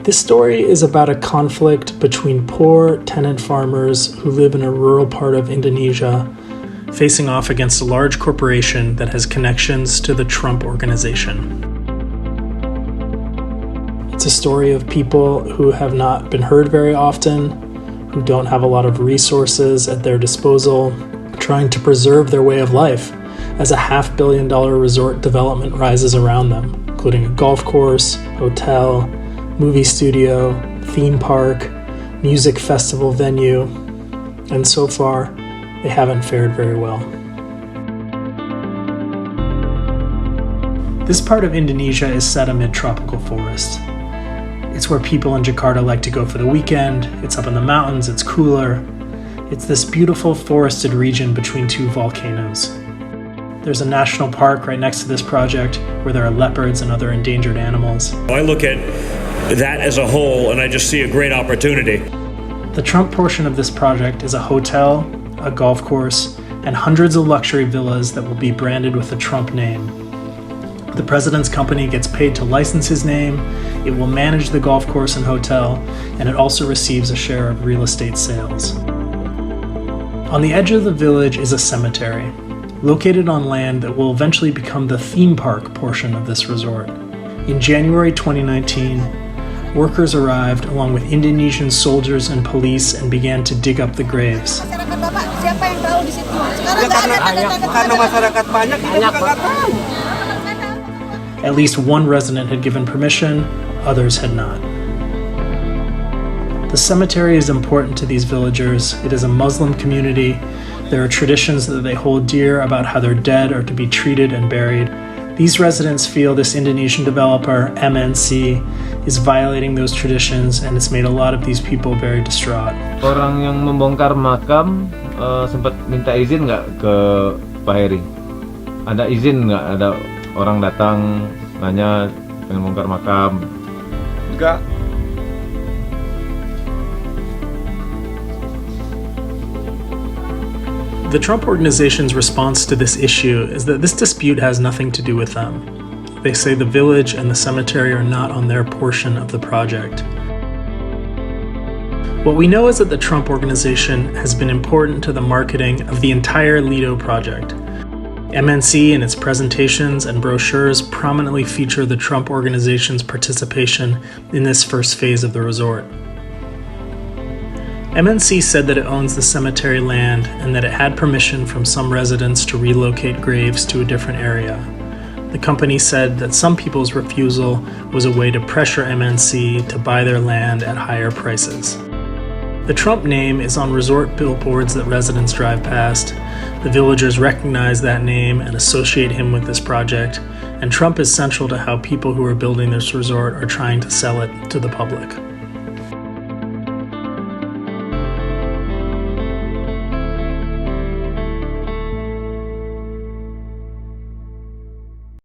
This story is about a conflict between poor tenant farmers who live in a rural part of Indonesia, facing off against a large corporation that has connections to the Trump Organization. It's a story of people who have not been heard very often, who don't have a lot of resources at their disposal, trying to preserve their way of life as a $500 million resort development rises around them, including a golf course, hotel, movie studio, theme park, music festival venue, and so far, they haven't fared very well. This part of Indonesia is set amid tropical forest. It's where people in Jakarta like to go for the weekend. It's up in the mountains, it's cooler. It's this beautiful forested region between two volcanoes. There's a national park right next to this project where there are leopards and other endangered animals. I look at that as a whole and I just see a great opportunity. The Trump portion of this project is a hotel, a golf course, and hundreds of luxury villas that will be branded with the Trump name. The president's company gets paid to license his name, it will manage the golf course and hotel, and it also receives a share of real estate sales. On the edge of the village is a cemetery, located on land that will eventually become the theme park portion of this resort. In January 2019, workers arrived along with Indonesian soldiers and police and began to dig up the graves. At least one resident had given permission, others had not. The cemetery is important to these villagers. It is a Muslim community. There are traditions that they hold dear about how their dead are to be treated and buried. These residents feel this Indonesian developer, MNC, is violating those traditions, and it's made a lot of these people very distraught. Orang yang membongkar makam sempat minta izin nggak ke Pak Heri? Ada izin nggak? Ada orang datang nanya pengen bongkar makam? Enggak. The Trump Organization's response to this issue is that this dispute has nothing to do with them. They say the village and the cemetery are not on their portion of the project. What we know is that the Trump Organization has been important to the marketing of the entire Lido project. MNC in its presentations and brochures prominently feature the Trump Organization's participation in this first phase of the resort. MNC said that it owns the cemetery land and that it had permission from some residents to relocate graves to a different area. The company said that some people's refusal was a way to pressure MNC to buy their land at higher prices. The Trump name is on resort billboards that residents drive past. The villagers recognize that name and associate him with this project, and Trump is central to how people who are building this resort are trying to sell it to the public.